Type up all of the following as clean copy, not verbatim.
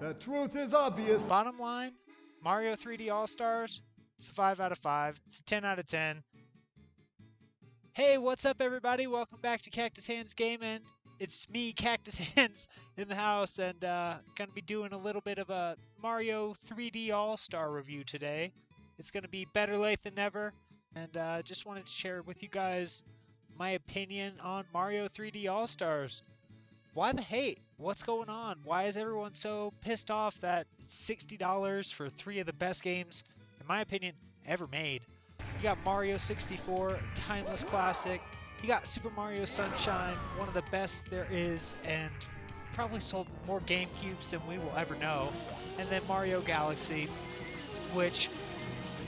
The truth is obvious. Bottom line, Mario 3D All-Stars, it's a 5 out of 5. It's a 10 out of 10. Hey, what's up, everybody? Welcome back to Cactus Hands Gaming. It's me, Cactus Hands, in the house, and going to be doing a little bit of a Mario 3D All-Star review today. It's going to be better late than never, and just wanted to share with you guys my opinion on Mario 3D All-Stars. Why the hate? What's going on? Why is everyone so pissed off that it's $60 for 3 of the best games, in my opinion, ever made? You got Mario 64, timeless classic. You got Super Mario Sunshine, one of the best there is, and probably sold more GameCubes than we will ever know. And then Mario Galaxy, which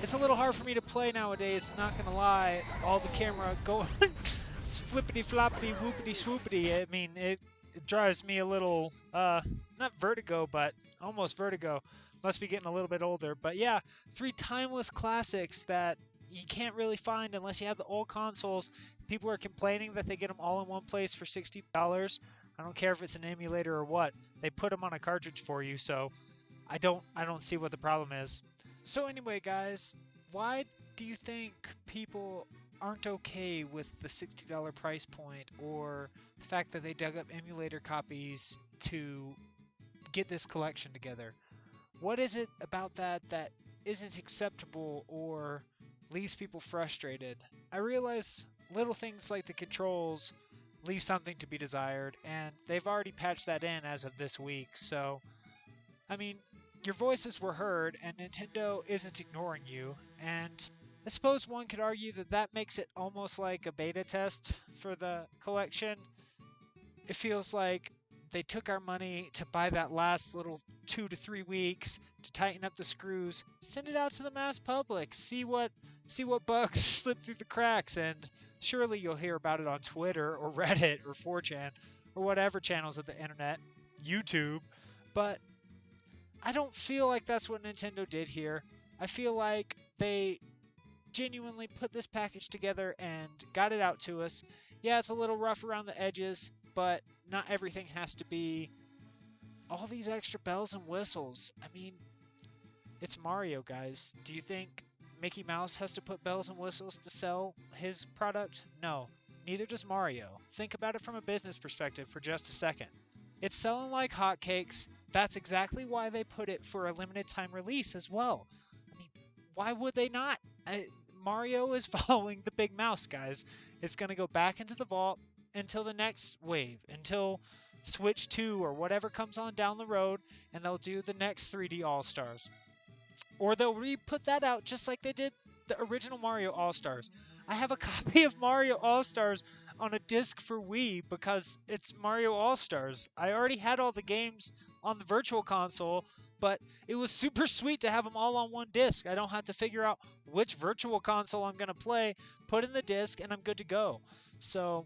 it's a little hard for me to play nowadays, not gonna lie. All the camera going flippity floppity whoopity swoopity. I mean, it drives me a little, not vertigo, but almost vertigo. Must be getting a little bit older. But yeah, 3 timeless classics that you can't really find unless you have the old consoles. People are complaining that they get them all in one place for $60. I don't care if it's an emulator or what. They put them on a cartridge for you, so I don't see what the problem is. So anyway, guys, why do you think people aren't okay with the $60 price point, or the fact that they dug up emulator copies to get this collection together? What is it about that that isn't acceptable or leaves people frustrated? I realize little things like the controls leave something to be desired, and they've already patched that in as of this week. So, I mean, your voices were heard, and Nintendo isn't ignoring you, and I suppose one could argue that that makes it almost like a beta test for the collection. It feels like they took our money to buy that last little 2 to 3 weeks to tighten up the screws, send it out to the mass public, see what bugs slip through the cracks, and surely you'll hear about it on Twitter or Reddit or 4chan or whatever channels of the internet, YouTube. But I don't feel like that's what Nintendo did here. I feel like they genuinely put this package together and got it out to us. Yeah, it's a little rough around the edges, but not everything has to be all these extra bells and whistles. I mean, it's Mario, guys. Do you think Mickey Mouse has to put bells and whistles to sell his product? No, neither does Mario. Think about it from a business perspective for just a second. It's selling like hotcakes. That's exactly why they put it for a limited time release as well. I mean, why would they not? Mario is following the big mouse, guys. It's going to go back into the vault until the next wave, until Switch 2 or whatever comes on down the road, and they'll do the next 3D All-Stars. Or they'll re-put that out just like they did the original Mario All-Stars. I have a copy of Mario All-Stars on a disc for Wii because it's Mario All-Stars. I already had all the games on the Virtual Console, but it was super sweet to have them all on one disc. I don't have to figure out which Virtual Console I'm going to play, put in the disc, and I'm good to go. So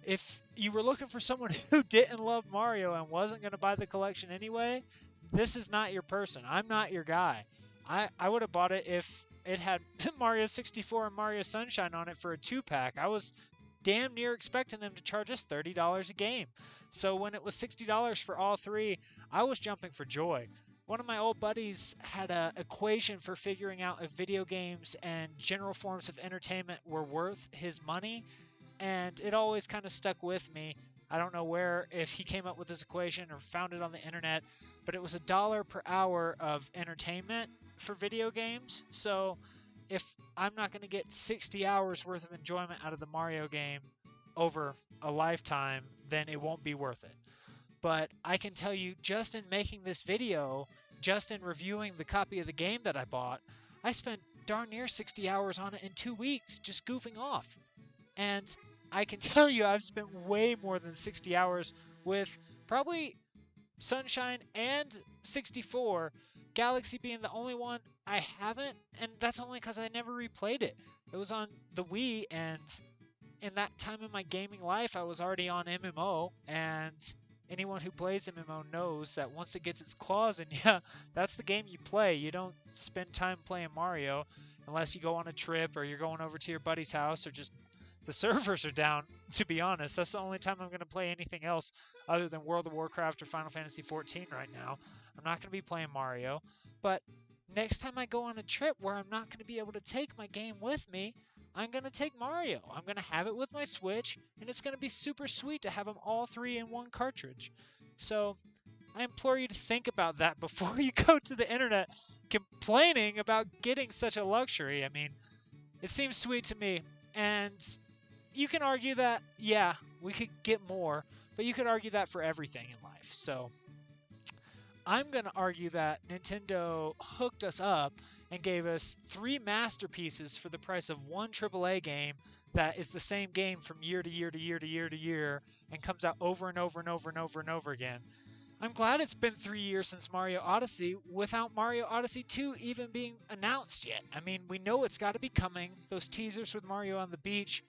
if you were looking for someone who didn't love Mario and wasn't going to buy the collection anyway, this is not your person. I'm not your guy. I would have bought it if it had Mario 64 and Mario Sunshine on it for a 2-pack. I was damn near expecting them to charge us $30 a game. So when it was $60 for all 3, I was jumping for joy. One of my old buddies had an equation for figuring out if video games and general forms of entertainment were worth his money, and it always kind of stuck with me. I don't know if he came up with this equation or found it on the internet, but it was $1 per hour of entertainment for video games. So if I'm not going to get 60 hours worth of enjoyment out of the Mario game over a lifetime, then it won't be worth it. But I can tell you, just in making this video, just in reviewing the copy of the game that I bought, I spent darn near 60 hours on it in 2 weeks, just goofing off. And I can tell you I've spent way more than 60 hours with probably Sunshine and 64, Galaxy being the only one I haven't, and that's only because I never replayed it. It was on the Wii, and in that time in my gaming life, I was already on MMO, and anyone who plays MMO knows that once it gets its claws in you, that's the game you play. You don't spend time playing Mario unless you go on a trip or you're going over to your buddy's house or just the servers are down, to be honest. That's the only time I'm going to play anything else other than World of Warcraft or Final Fantasy XIV right now. I'm not going to be playing Mario. But next time I go on a trip where I'm not going to be able to take my game with me, I'm going to take Mario. I'm going to have it with my Switch, and it's going to be super sweet to have them all three in one cartridge. So I implore you to think about that before you go to the internet complaining about getting such a luxury. I mean, it seems sweet to me. And you can argue that, yeah, we could get more, but you could argue that for everything in life. So I'm going to argue that Nintendo hooked us up and gave us 3 masterpieces for the price of one AAA game that is the same game from year to year to year to year to year and comes out over and over and over and over and over again. I'm glad it's been 3 years since Mario Odyssey without Mario Odyssey 2 even being announced yet. I mean, we know it's got to be coming. Those teasers with Mario on the beach,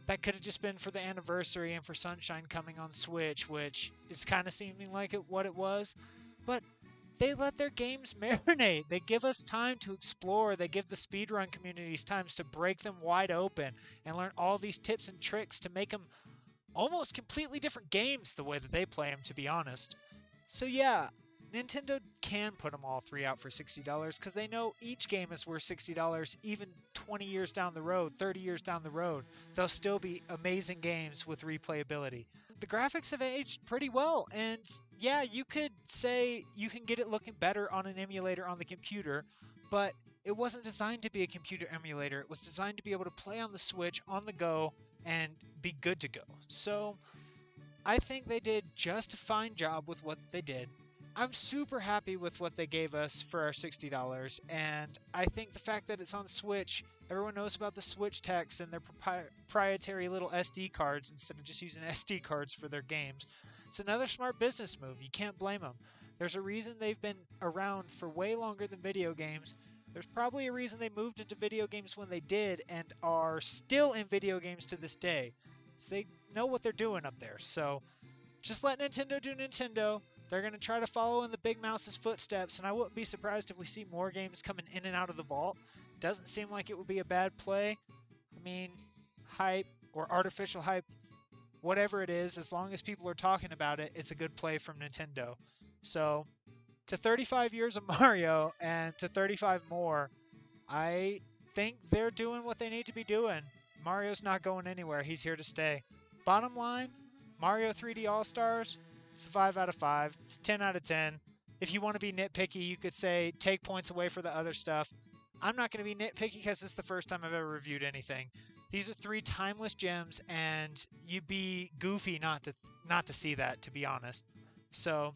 that could have just been for the anniversary and for Sunshine coming on Switch, which is kind of seeming like what it was. But they let their games marinate. They give us time to explore. They give the speedrun communities times to break them wide open and learn all these tips and tricks to make them almost completely different games the way that they play them, to be honest. So yeah, Nintendo can put them all 3 out for $60 because they know each game is worth $60 even 20 years down the road, 30 years down the road. They'll still be amazing games with replayability. The graphics have aged pretty well, and yeah, you could say you can get it looking better on an emulator on the computer, but it wasn't designed to be a computer emulator. It was designed to be able to play on the Switch on the go and be good to go. So I think they did just a fine job with what they did. I'm super happy with what they gave us for our $60, and I think the fact that it's on Switch, everyone knows about the Switch text and their proprietary little SD cards instead of just using SD cards for their games. It's another smart business move. You can't blame them. There's a reason they've been around for way longer than video games. There's probably a reason they moved into video games when they did and are still in video games to this day. So they know what they're doing up there. So just let Nintendo do Nintendo. They're going to try to follow in the Big Mouse's footsteps, and I wouldn't be surprised if we see more games coming in and out of the vault. Doesn't seem like it would be a bad play. I mean, hype or artificial hype, whatever it is, as long as people are talking about it, it's a good play from Nintendo. So, to 35 years of Mario and to 35 more, I think they're doing what they need to be doing. Mario's not going anywhere. He's here to stay. Bottom line, Mario 3D All-Stars, it's a 5 out of 5. It's a 10 out of 10. If you want to be nitpicky, you could say take points away for the other stuff. I'm not going to be nitpicky because it's the first time I've ever reviewed anything. These are 3 timeless gems, and you'd be goofy not to see that, to be honest. So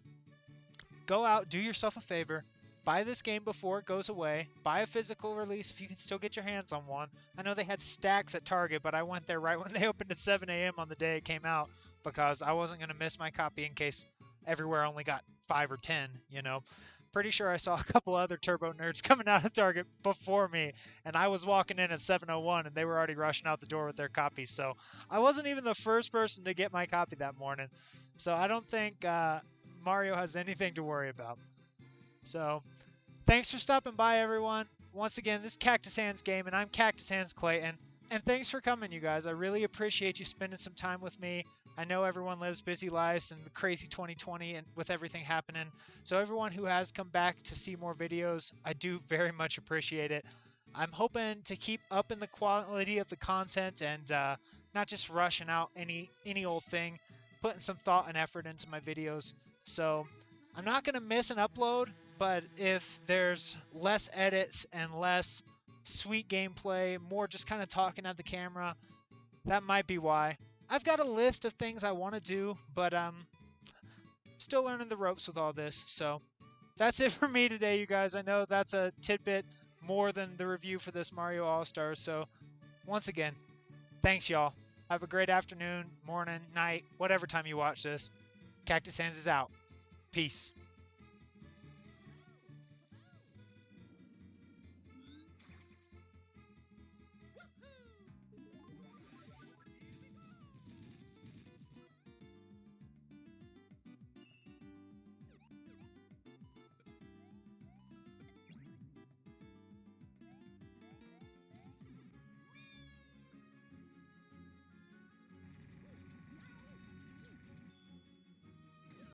go out, do yourself a favor, buy this game before it goes away. Buy a physical release if you can still get your hands on one. I know they had stacks at Target, but I went there right when they opened at 7 a.m. on the day it came out, because I wasn't going to miss my copy in case everywhere only got 5 or 10, you know. Pretty sure I saw a couple other Turbo Nerds coming out of Target before me, and I was walking in at 7:01, and they were already rushing out the door with their copies. So I wasn't even the first person to get my copy that morning. So I don't think Mario has anything to worry about. So thanks for stopping by, everyone. Once again, this is Cactus Hands Game, and I'm Cactus Hands Clayton. And thanks for coming, you guys. I really appreciate you spending some time with me. I know everyone lives busy lives and crazy 2020 and with everything happening. So everyone who has come back to see more videos, I do very much appreciate it. I'm hoping to keep up in the quality of the content and not just rushing out any old thing, putting some thought and effort into my videos. So I'm not going to miss an upload, but if there's less edits and less sweet gameplay, more just kind of talking at the camera, that might be why. I've got a list of things I want to do, but still learning the ropes with all this. So that's it for me today, you guys. I know that's a tidbit more than the review for this Mario All-Stars. So once again, thanks, y'all. Have a great afternoon, morning, night, whatever time you watch this. Cactus Hands is out. Peace.